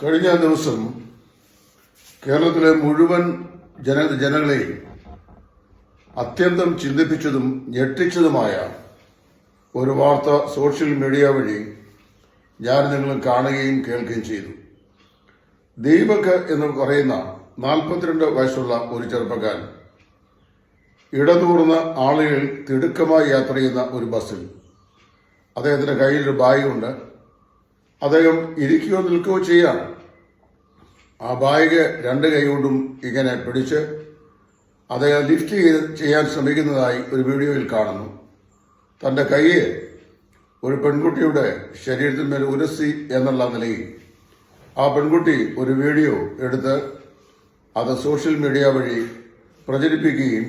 കഴിഞ്ഞ ദിവസം കേരളത്തിലെ മുഴുവൻ ജനങ്ങളെയും അത്യന്തം ചിന്തിപ്പിച്ചതും ഞെട്ടിച്ചതുമായ ഒരു വാർത്ത സോഷ്യൽ മീഡിയ വഴി ഞാൻ നിങ്ങൾ കാണുകയും കേൾക്കുകയും ചെയ്തു. ദീപക് എന്ന് പറയുന്ന 42 വയസ്സുള്ള ഒരു ചെറുപ്പക്കാരൻ ഇടതൂർന്ന ആളുകൾ തിടുക്കമായി യാത്ര ചെയ്യുന്ന ഒരു ബസ്സിൽ അദ്ദേഹത്തിന്റെ കയ്യിൽ ഒരു ബാഗുണ്ട്. അദ്ദേഹം ഇരിക്കുകയോ നിൽക്കുകയോ ചെയ്യാണ്. ആ ബാഗ് 2 കൈ കൊണ്ടും ഇങ്ങനെ പിടിച്ച് അദ്ദേഹം ലിഫ്റ്റ് ചെയ്യാൻ ശ്രമിക്കുന്നതായി ഒരു വീഡിയോയിൽ കാണുന്നു. തന്റെ കൈയെ ഒരു പെൺകുട്ടിയുടെ ശരീരത്തിന്മേൽ ഉരസി എന്നുള്ള നിലയിൽ ആ പെൺകുട്ടി ഒരു വീഡിയോ എടുത്ത് അത് സോഷ്യൽ മീഡിയ വഴി പ്രചരിപ്പിക്കുകയും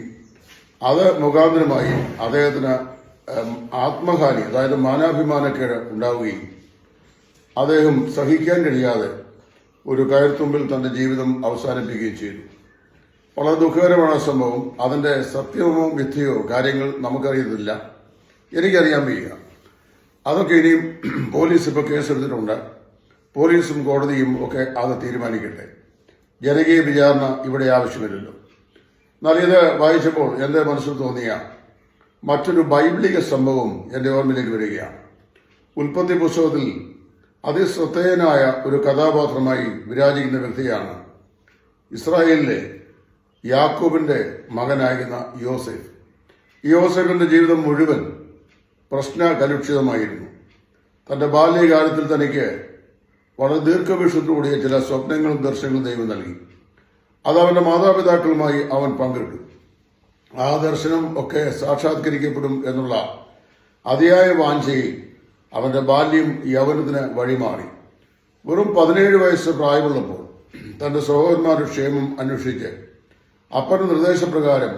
അത് മുഖാന്തരമായി അദ്ദേഹത്തിന് ആത്മഹാനി, അതായത് മാനാഭിമാനക്കേട് ഉണ്ടാവുകയും അദ്ദേഹം സഹിക്കാൻ കഴിയാതെ ഒരു കയർത്തുമ്പിൽ തന്റെ ജീവിതം അവസാനിപ്പിക്കുകയും ചെയ്തു. വളരെ ദുഃഖകരമാണ് സംഭവം. അതിന്റെ സത്യമോ മിഥ്യയോ കാര്യങ്ങൾ നമുക്കറിയുന്നില്ല, എനിക്കറിയാൻ വയ്യ. അതൊക്കെ ഇനിയും പോലീസ് ഇപ്പോൾ കേസെടുത്തിട്ടുണ്ട്. പോലീസും കോടതിയും ഒക്കെ അത് തീരുമാനിക്കട്ടെ. ജനകീയ വിചാരണ ഇവിടെ ആവശ്യമില്ലല്ലോ. എന്നാൽ ഇത് വായിച്ചപ്പോൾ എന്റെ മനസ്സിൽ തോന്നിയ മറ്റൊരു ബൈബിളിക സംഭവം എന്റെ ഓർമ്മയിലേക്ക് വരികയാണ്. ഉൽപ്പത്തി പുസ്തകത്തിൽ അതിശ്രദ്ധേയനായ ഒരു കഥാപാത്രമായി വിരാജിക്കുന്ന വ്യക്തിയാണ് ഇസ്രായേലിലെ യാക്കോബിന്റെ മകനായിരുന്ന യോസേഫ്. ഈ യോസേഫിന്റെ ജീവിതം മുഴുവൻ പ്രശ്നകലുഷിതമായിരുന്നു. തന്റെ ബാല്യകാലത്തിൽ തനിക്ക് വളരെ ദീർഘവീക്ഷണത്തോടുകൂടിയ ചില സ്വപ്നങ്ങളും ദർശനങ്ങളും ദൈവം നൽകി. അത് അവന്റെ മാതാപിതാക്കളുമായി അവൻ പങ്കിട്ടു. ആ ദർശനം ഒക്കെ സാക്ഷാത്കരിക്കപ്പെടും എന്നുള്ള അതിയായ വാഞ്ചയിൽ അവന്റെ ബാല്യം യൗവനത്തിന് വഴിമാറി. വെറും 17 വയസ്സ് പ്രായമുള്ളപ്പോൾ തന്റെ സഹോദരന്മാരുടെ ക്ഷേമം അന്വേഷിച്ച് അപ്പന്റെ നിർദ്ദേശപ്രകാരം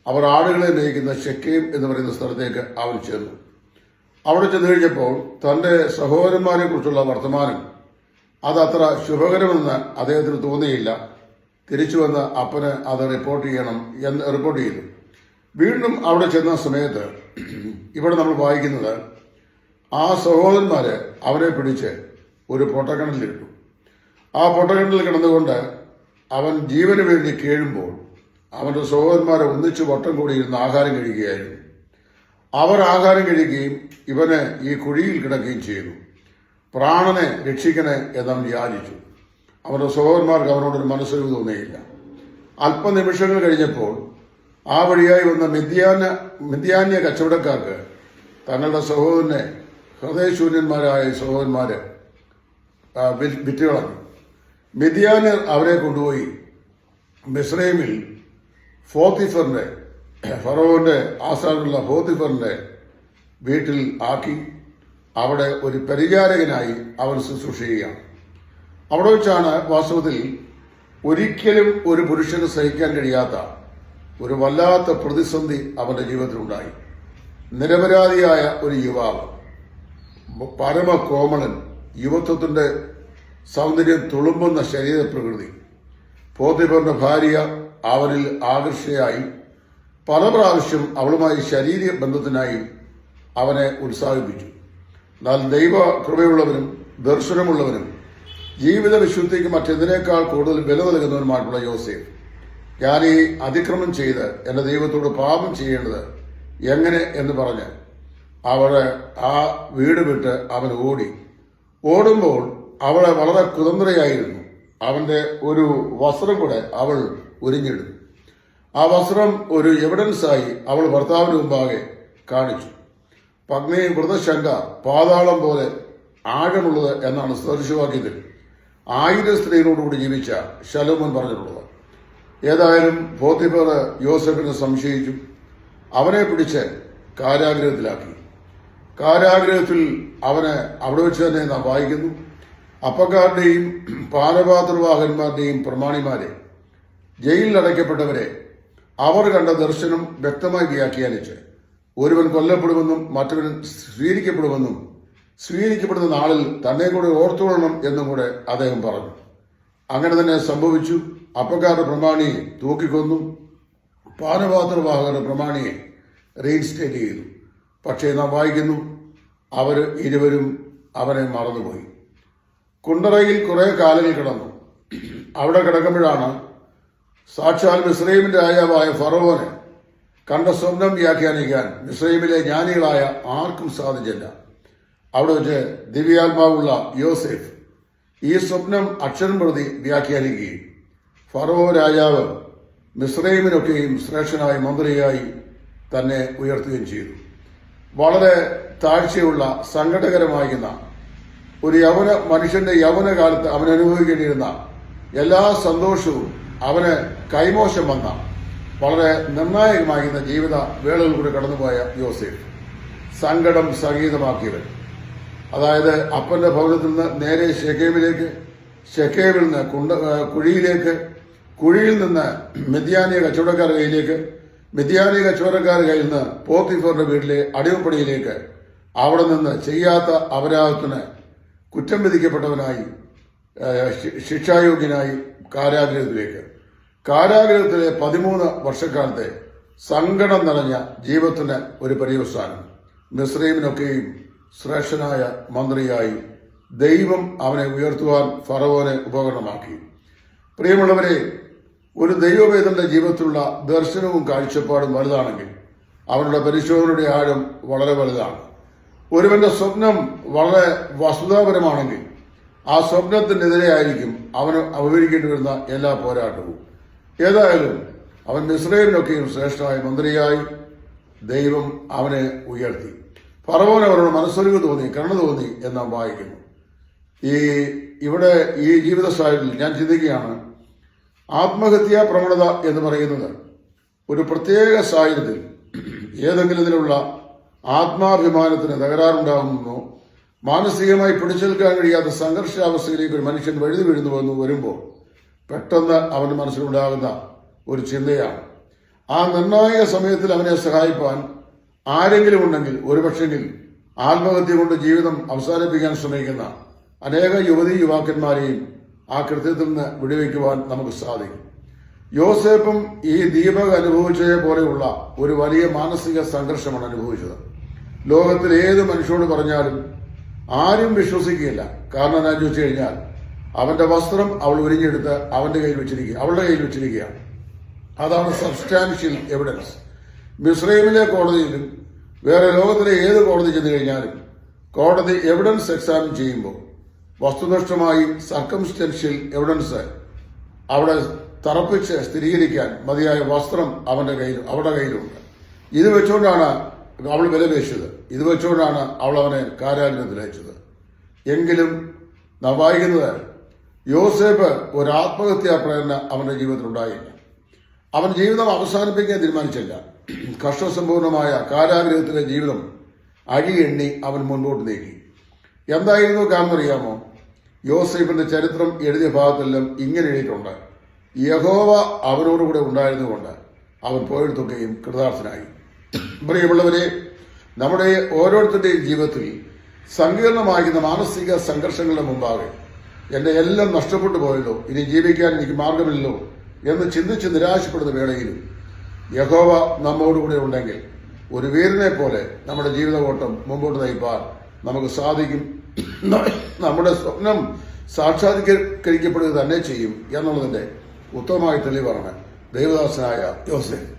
അവർ ആടുകളെ നയിക്കുന്ന ഷെക്കേം എന്ന് പറയുന്ന സ്ഥലത്തേക്ക് അവൻ ചെന്നു. അവിടെ ചെന്ന് കഴിഞ്ഞപ്പോൾ തന്റെ സഹോദരന്മാരെ കുറിച്ചുള്ള വർത്തമാനം അതത്ര ശുഭകരമെന്ന് അദ്ദേഹത്തിന് തോന്നിയില്ല. തിരിച്ചു വന്ന് അപ്പന് അത് റിപ്പോർട്ട് ചെയ്തു. വീണ്ടും അവിടെ ചെന്ന സമയത്ത് ഇവിടെ നമ്മൾ വായിക്കുന്നത് ആ സഹോദരന്മാര് അവനെ പിടിച്ച് ഒരു പൊട്ടക്കിണലിലിട്ടു. ആ പൊട്ടക്കിണലിൽ കിടന്നുകൊണ്ട് അവൻ ജീവന് വേണ്ടി കേഴുമ്പോൾ അവന്റെ സഹോദരന്മാരെ ഒന്നിച്ച് വട്ടം കൂടിയിരുന്ന് ആഹാരം കഴിക്കുകയായിരുന്നു. അവർ ആഹാരം കഴിക്കുകയും ഇവന് ഈ കുഴിയിൽ കിടക്കുകയും ചെയ്തു. പ്രാണനെ രക്ഷിക്കണേ എന്നവൻ യാചിച്ചു. അവന്റെ സഹോദരന്മാർക്ക് അവനോടൊരു മനസ്സൊരു തോന്നിയില്ല. അല്പനിമിഷങ്ങൾ കഴിഞ്ഞപ്പോൾ ആ വഴിയായി വന്ന മിദ്യാന്യ കച്ചവടക്കാർക്ക് തങ്ങളുടെ സഹോദരനെ ഹൃദയശൂന്യന്മാരായ സഹോദരന്മാര് വിറ്റുകളഞ്ഞു. മിദ്യാന്യർ അവരെ കൊണ്ടുപോയി മിസ്രൈമിൽ ഫറവോന്റെ ആസ്ഥാനത്തുള്ള പോത്തിഫറിന്റെ വീട്ടിൽ ആക്കി അവിടെ ഒരു പരിചാരകനായി അവൻ ശുശ്രൂഷ ചെയ്യുകയാണ്. അവിടെ വെച്ചാണ് വാസ്തവത്തിൽ ഒരിക്കലും ഒരു പുരുഷന് സഹിക്കാൻ കഴിയാത്ത ഒരു വല്ലാത്ത പ്രതിസന്ധി അവന്റെ ജീവിതത്തിലുണ്ടായി. നിരപരാധിയായ ഒരു യുവാവ്, പരമകോമളൻ, യുവത്വത്തിന്റെ സൗന്ദര്യം തുളുമ്പുന്ന ശരീരപ്രകൃതി. പോത്തിഫറിന്റെ ഭാര്യ അവനിൽ ആകർഷയായി പല പ്രാവശ്യം അവളുമായി ശാരീരിക ബന്ധത്തിനായി അവനെ ഉത്സാഹിപ്പിച്ചു. എന്നാൽ ദൈവ കൃപയുള്ളവനും ദർശനമുള്ളവനും ജീവിത വിശുദ്ധിക്ക് മറ്റെന്തിനേക്കാൾ കൂടുതൽ വില നൽകുന്നവനുമായിട്ടുള്ള യോസേഫ്, ഞാൻ ഈ അതിക്രമം ചെയ്ത് എന്റെ ദൈവത്തോട് പാപം ചെയ്യേണ്ടത് എങ്ങനെ എന്ന് പറഞ്ഞ് അവളെ ആ വീട് വിട്ട് അവൻ ഓടുമ്പോൾ അവളെ വളരെ കുതന്ത്രയായിരുന്നു. അവന്റെ ഒരു വസ്ത്രം കൂടെ അവൾ ഉരിഞ്ഞിടുന്നു. ആ വസ്ത്രം ഒരു എവിഡൻസായി അവൾ ഭർത്താവിന് മുമ്പാകെ കാണിച്ചു. പത്നി വ്രതശങ്ക പാതാളം പോലെ ആഴമുള്ളത് എന്നാണ് സദൃശവാക്യത്തിൽ 1000 സ്ത്രീകളോടുകൂടി ജീവിച്ച ശലോമോൻ പറഞ്ഞിട്ടുള്ളത്. ഏതായാലും പോത്തിഫർ യോസേഫിനെ സംശയിച്ചു. അവനെ പിടിച്ച് കാരാഗ്രഹത്തിലാക്കി. കാരാഗ്രഹത്തിൽ അവനെ അവിടെ വെച്ച് തന്നെ നാം വായിക്കുന്നു. അപ്പക്കാരുടെയും പാനപാത്രവാഹന്മാരുടെയും പ്രമാണിമാരെ, ജയിലിൽ അടയ്ക്കപ്പെട്ടവരെ അവർ കണ്ട ദർശനം വ്യക്തമായി വ്യാഖ്യാനിച്ച് ഒരുവൻ കൊല്ലപ്പെടുമെന്നും മറ്റവൻ സ്വീകരിക്കപ്പെടുമെന്നും സ്വീകരിക്കപ്പെടുന്ന നാളിൽ തന്നെ കൂടെ ഓർത്തുകൊള്ളണം എന്നും കൂടെ അദ്ദേഹം പറഞ്ഞു. അങ്ങനെ തന്നെ സംഭവിച്ചു. അപ്പക്കാരുടെ പ്രമാണിയെ തൂക്കിക്കൊന്നു. പാനപാത്രവാഹകരുടെ പ്രമാണിയെ റീഇൻസ്റ്റേറ്റ് ചെയ്തു. പക്ഷേ നാം വായിക്കുന്നു അവർ ഇരുവരും അവനെ മറന്നുപോയി. കുണ്ടറയിൽ കുറെ കാലങ്ങൾ കിടന്നു. അവിടെ കിടക്കുമ്പോഴാണ് സാക്ഷാൽ മിസ്രൈമിന്റെ രാജാവായ ഫറവോന് കണ്ട സ്വപ്നം വ്യാഖ്യാനിക്കാൻ മിസ്രൈമിലെ ജ്ഞാനികളായ ആർക്കും സാധിച്ചില്ല. അവിടെ വെച്ച് ദിവ്യാത്മാവുള്ള യോസേഫ് ഈ സ്വപ്നം അക്ഷരം പ്രതി വ്യാഖ്യാനിക്കുകയും ഫറവോ രാജാവ് മിസ്രൈമിനൊക്കെയും ശ്രേഷ്ഠനായ മന്ത്രിയായി തന്നെ ഉയർത്തുകയും ചെയ്തു. വളരെ താഴ്ചയുള്ള സങ്കടകരമായിരുന്ന ഒരു മനുഷ്യന്റെ യൗവനകാലത്ത് അവൻ അനുഭവിക്കേണ്ടിയിരുന്ന എല്ലാ സന്തോഷവും അവന് കൈമോശം വന്ന വളരെ നിർണായകമായിരുന്ന ജീവിത വേളകൾ കൂടെ കടന്നുപോയ യോസേഫ് സങ്കടം സംഗീതമാക്കിയവൻ. അതായത് അപ്പന്റെ ഭവനത്തിൽ നിന്ന് നേരെ ഷെക്കേമിൽ നിന്ന് കുഴിയിലേക്ക്, കുഴിയിൽ നിന്ന് മിദ്യാനിയ കച്ചവടക്കാരുടെ കയ്യിലേക്ക്, മിദ്യാനിയ കച്ചവടക്കാരുടെ കയ്യിൽ നിന്ന് പോത്തിഫറിന്റെ വീട്ടിലെ അടിമപ്പടിയിലേക്ക്, അവിടെ നിന്ന് ചെയ്യാത്ത അപരാധത്തിന് കുറ്റം വിധിക്കപ്പെട്ടവനായി ശിക്ഷായോഗ്യനായി കാരാഗ്രഹത്തിലെ 13 വർഷക്കാലത്തെ സങ്കടം നിറഞ്ഞ ജീവിതത്തിന് ഒരു പര്യവസാനം. മിസ്രൈമിനൊക്കെയും ശ്രേഷ്ഠനായ മന്ത്രിയായി ദൈവം അവനെ ഉയർത്തുവാൻ ഫറവോനെ ഉപകരണമാക്കി. പ്രിയമുള്ളവരെ, ഒരു ദൈവവേദന്റെ ജീവിതത്തിലുള്ള ദർശനവും കാഴ്ചപ്പാടും വലുതാണെങ്കിൽ അവരുടെ പരിശോധനയുടെ ആഴം വളരെ വലുതാണ്. ഒരുവന്റെ സ്വപ്നം വളരെ വസ്തുതാപരമാണെങ്കിൽ ആ സ്വപ്നത്തിനെതിരെയായിരിക്കും അവന് അഭിമുഖീകരിക്കേണ്ടി വരുന്ന എല്ലാ പോരാട്ടവും. ഏതായാലും അവൻ മിസ്രൈമിനൊക്കെയും ശ്രേഷ്ഠമായ മന്ത്രിയായി ദൈവം അവനെ ഉയർത്തി. ഫറവോൻ അവരോട് മനസ്സൊലിവ് തോന്നി, കരുണ തോന്നി എന്ന് നാം വായിക്കുന്നു. ഇവിടെ ഈ ജീവിത സാഹചര്യത്തിൽ ഞാൻ ചിന്തിക്കുകയാണ്, ആത്മഹത്യാ പ്രവണത എന്ന് പറയുന്നത് ഒരു പ്രത്യേക സാഹചര്യത്തിൽ ഏതെങ്കിലും ഇതിലുള്ള ആത്മാഭിമാനത്തിന് തകരാറുണ്ടാകുന്നോ, മാനസികമായി പിടിച്ചെടുക്കാൻ കഴിയാത്ത സംഘർഷാവസ്ഥയിലേക്ക് ഒരു മനുഷ്യൻ വഴുതി വീഴുന്നുവെന്ന് വരുമ്പോൾ പെട്ടെന്ന് അവന്റെ മനസ്സിലുണ്ടാകുന്ന ഒരു ചിന്തയാണ്. ആ നിർണായക സമയത്തിൽ അവനെ സഹായിപ്പാൻ ആരെങ്കിലും ഉണ്ടെങ്കിൽ, ഒരുപക്ഷെങ്കിൽ ആത്മഹത്യ കൊണ്ട് ജീവിതം അവസാനിപ്പിക്കാൻ ശ്രമിക്കുന്ന അനേക യുവാക്കന്മാരെയും ആ കൃത്യത്തിൽ നിന്ന് വിടുവിക്കുവാൻ നമുക്ക് സാധിക്കും. യോസേഫും ഈ ദീപക് അനുഭവിച്ചത് പോലെയുള്ള ഒരു വലിയ മാനസിക സംഘർഷമാണ് അനുഭവിച്ചത്. ലോകത്തിൽ ഏത് മനുഷ്യരോട് പറഞ്ഞാലും ആരും വിശ്വസിക്കുകയില്ല. കാരണം എന്താ ചോദിച്ചു കഴിഞ്ഞാൽ, അവന്റെ വസ്ത്രം അവൾ ഉരിഞ്ഞെടുത്ത് അവളുടെ കയ്യിൽ വെച്ചിരിക്കുകയാണ്. അതാണ് സബ്സ്റ്റാൻഷ്യൽ എവിഡൻസ്. മിസ്രൈമിലെ കോടതിയിലും വേറെ ലോകത്തിലെ ഏത് കോടതി ചെന്ന് കഴിഞ്ഞാലും കോടതി എവിഡൻസ് എക്സാമിൻ ചെയ്യുമ്പോൾ വസ്തുനിഷ്ഠമായി സർക്കംസ്റ്റൻഷ്യൽ എവിഡൻസ് അവിടെ തറപ്പിച്ച് സ്ഥിരീകരിക്കാൻ മതിയായ വസ്ത്രം അവളുടെ കയ്യിലുണ്ട്. ഇത് വെച്ചുകൊണ്ടാണ് അവൾ വിലപേശിയത്. ഇത് വെച്ചുകൊണ്ടാണ് അവൾ അവനെ കാരാഗ്രഹത്തിൽ അയച്ചത്. എങ്കിലും നാം വായിക്കുന്നത്, യോസേഫ് ഒരു ആത്മഹത്യാ പ്രേരണ അവന്റെ ജീവിതത്തിൽ ഉണ്ടായില്ല. അവൻ ജീവിതം അവസാനിപ്പിക്കാൻ തീരുമാനിച്ചില്ല. കഷ്ടസമ്പൂർണമായ കാരാഗ്രഹത്തിലെ ജീവിതം അഴിയെണ്ണി അവൻ മുൻപോട്ട് നീക്കി. എന്തായിരുന്നു കാരണം അറിയാമോ? യോസേഫിന്റെ ചരിത്രം എഴുതിയ ഭാഗത്തെല്ലാം ഇങ്ങനെ എഴുതിയിട്ടുണ്ട്: യഹോവ അവനോടുകൂടെ ഉണ്ടായിരുന്നുകൊണ്ട് അവൻ പോയെടുത്തൊക്കെയും കൃതാർത്ഥനായി. പ്രിയമുള്ളവരെ, നമ്മുടെ ഓരോരുത്തരുടെയും ജീവിതത്തിൽ സങ്കീർണമാകുന്ന മാനസിക സംഘർഷങ്ങളുടെ മുമ്പാകെ എന്റെ എല്ലാം നഷ്ടപ്പെട്ടു പോയല്ലോ, ഇനി ജീവിക്കാൻ എനിക്ക് മാർഗമില്ലല്ലോ എന്ന് ചിന്തിച്ച് നിരാശപ്പെടുന്ന വേളയിലും യഹോവ നമ്മോടുകൂടെ ഉണ്ടെങ്കിൽ ഒരു വീരനെ പോലെ നമ്മുടെ ജീവിതകോട്ടം മുമ്പോട്ട് നയിപ്പാൻ നമുക്ക് സാധിക്കും. നമ്മുടെ സ്വപ്നം സാക്ഷാത്കരിക്കപ്പെടുക തന്നെ ചെയ്യും എന്നുള്ളതിന്റെ ഉത്തമമായ തെളിവാണ് ദൈവദാസനായ യോസേഫ്.